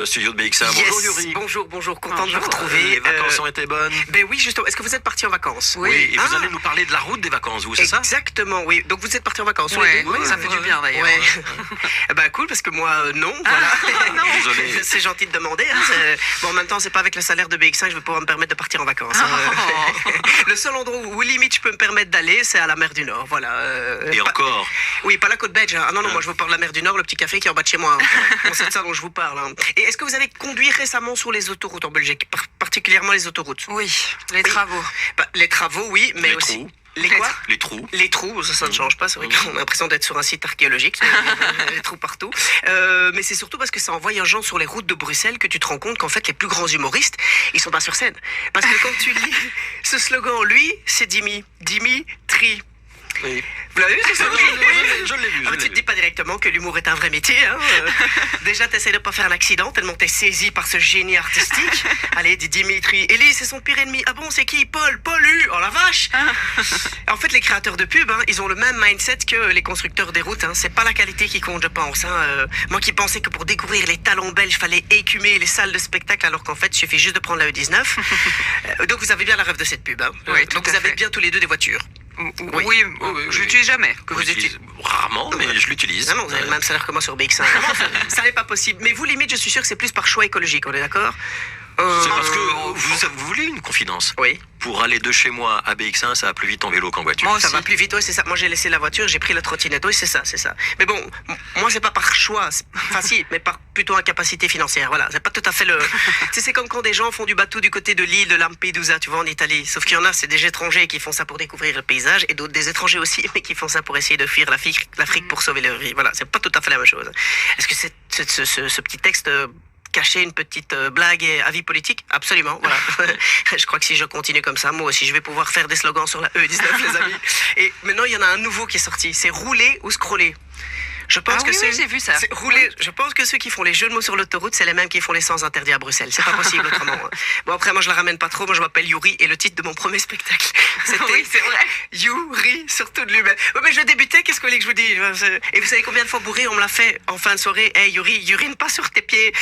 Studio de BX1. Yes. Bonjour Yuri. Bonjour, content de vous retrouver. Les vacances ont été bonnes. Ben oui, justement. Est-ce que vous êtes parti en vacances? Oui, et vous allez nous parler de la route des vacances, vous, c'est ça? Exactement, oui. Donc vous êtes parti en vacances? Ouais, oui, ça fait du bien d'ailleurs. Ouais. Bah cool, parce que moi, non, voilà. Désolé. C'est gentil de demander. Hein, bon, en même temps, c'est pas avec le salaire de BX1 que je vais pouvoir me permettre de partir en vacances. Hein. Le seul endroit où limite je peux me permettre d'aller, c'est à la mer du Nord, voilà. Et encore? Oui, pas la côte belge. Hein. Ah non, moi je vous parle de la mer du Nord, le petit café qui est en bas de chez moi. Hein. Bon, c'est de ça dont je vous parle. Hein. Et est-ce que vous avez conduit récemment sur les autoroutes en Belgique, particulièrement les autoroutes? Oui, les travaux. Bah, les travaux, oui, mais Les aussi... trous. Les quoi? Les trous. Les trous, ça ne change pas, c'est vrai qu'on a l'impression d'être sur un site archéologique, les trous partout. Mais c'est surtout parce que c'est en voyageant sur les routes de Bruxelles que tu te rends compte qu'en fait les plus grands humoristes, ils sont pas sur scène. Parce que quand tu lis ce slogan, lui, c'est Dimitri. Oui. Vous l'avez vu ce slogan? Je l'ai vu. Ah, mais tu te dis pas directement que l'humour est un vrai métier. Hein. Déjà, t'essaies de pas faire un accident tellement t'es saisi par ce génie artistique. Allez, dis Dimitri. Ellie, c'est son pire ennemi. Ah bon, c'est qui? Paul U. Oh la vache. En fait, les créateurs de pub, hein, ils ont le même mindset que les constructeurs des routes. Hein. C'est pas la qualité qui compte, je pense. Hein. Moi qui pensais que pour découvrir les talents belges, fallait écumer les salles de spectacle, alors qu'en fait, il suffit juste de prendre la E19. Donc, vous avez bien la rêve de cette pub. Hein. Oui, donc, tout vous à avez fait. bien tous les deux des voitures. Oui, je l'utilise jamais. Que vous utilisez Rarement, mais je l'utilise. Non, vous avez le même salaire que moi sur BX1. Ça n'est pas possible. Mais vous, limite, je suis sûr que c'est plus par choix écologique, on est d'accord? C'est parce que vous voulez une confidence. Oui. Pour aller de chez moi à BX1, ça va plus vite en vélo qu'en voiture. Moi Ça aussi. va plus vite, oui, c'est ça. Moi, j'ai laissé la voiture, j'ai pris la trottinette, oui, c'est ça. Mais bon, moi, c'est pas par choix, enfin si, mais par plutôt incapacité financière, voilà. C'est pas tout à fait le... Tu sais, c'est comme quand des gens font du bateau du côté de l'île de Lampedusa, tu vois, en Italie. Sauf qu'il y en a, c'est des étrangers qui font ça pour découvrir le paysage, et d'autres des étrangers aussi, mais qui font ça pour essayer de fuir l'Afrique pour sauver leur vie. Voilà, c'est pas tout à fait la même chose. Est-ce que ce petit texte... cacher une petite blague et avis politique? Absolument, voilà. Je crois que si je continue comme ça, moi aussi, je vais pouvoir faire des slogans sur la E19, les amis. Et maintenant, il y en a un nouveau qui est sorti. C'est rouler ou scroller. Je pense que oui, j'ai vu ça. c'est rouler. Je pense que ceux qui font les jeux de mots sur l'autoroute, c'est les mêmes qui font les sens interdits à Bruxelles. C'est pas possible autrement. Hein. Bon, après, moi, je la ramène pas trop. Moi, je m'appelle Yuri et le titre de mon premier spectacle, c'était Oui, c'est vrai. Yuri, surtout de lui-même. Oui, mais je débutais, qu'est-ce que vous voulez que je vous dise? Et vous savez combien de fois bourré on me l'a fait en fin de soirée? Hey, Yuri, urine pas sur tes pieds.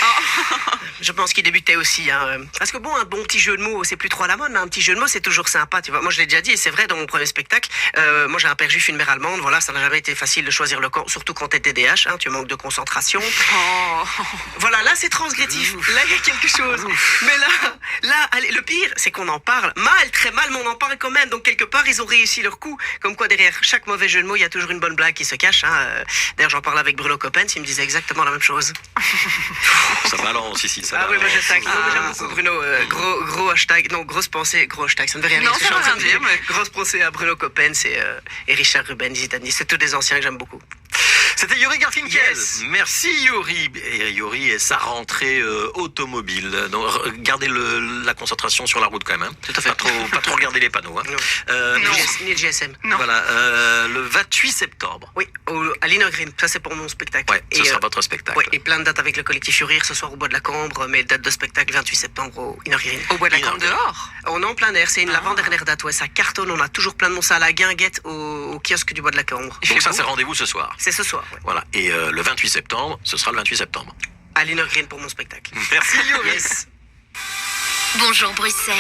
Je pense qu'il débutait aussi. Hein. Parce que bon, un bon petit jeu de mots, c'est plus trop à la mode, mais un petit jeu de mots, c'est toujours sympa. Tu vois, moi, je l'ai déjà dit, et c'est vrai, dans mon premier spectacle, moi, j'ai un père juif, une mère allemande. Voilà, ça n'a jamais été facile de choisir le camp, surtout quand t'es TDAH, hein, tu manques de concentration. Oh. Voilà, là, c'est transgressif. Là, il y a quelque chose. Mais là, allez, le pire, c'est qu'on en parle mal, très mal, mais on en parle quand même. Donc, quelque part, ils ont réussi leur coup. Comme quoi, derrière chaque mauvais jeu de mots, il y a toujours une bonne blague qui se cache. Hein. D'ailleurs, j'en parlais avec Bruno Coppens, il me disait exactement la même chose. Ça balance ici, ça Ah oui, balance. moi je taxe. Non, mais j'aime beaucoup Bruno. Gros hashtag, non, grosse pensée, gros hashtag. Ça ne veut rien dire. Non, ce que ça je suis en veut train de rien dire, mais- Grosse pensée à Bruno Coppens et Richard Ruben Zidane. C'est tous des anciens que j'aime beaucoup. C'était Yuri Garfinkel. Yes. Merci Yuri. Et Yuri et sa rentrée automobile. Donc gardez la concentration sur la route quand même. Hein. Tout à fait. Pas trop regarder les panneaux. Hein. Non. Non. Ni le GSM. Non. Voilà, le 28 septembre. Oui, à l'Inogreen. Ça, c'est pour mon spectacle. Ouais, ce Et, sera votre spectacle. ouais, et plein de dates avec le collectif Yurir ce soir au Bois de la Cambre, mais date de spectacle 28 septembre au Inogreen. Au bois de la Énorme. Cambre dehors. On est en plein air, c'est l'avant-dernière date, ouais, ça cartonne, on a toujours plein de monde, ça à la guinguette au kiosque du Bois de la Cambre. Donc ça, beau. c'est rendez-vous ce soir. C'est ce soir, ouais. Voilà. Et le 28 septembre, ce sera le 28 septembre. À l'Inogreen pour mon spectacle. Merci Yuri. Yes. Bonjour Bruxelles.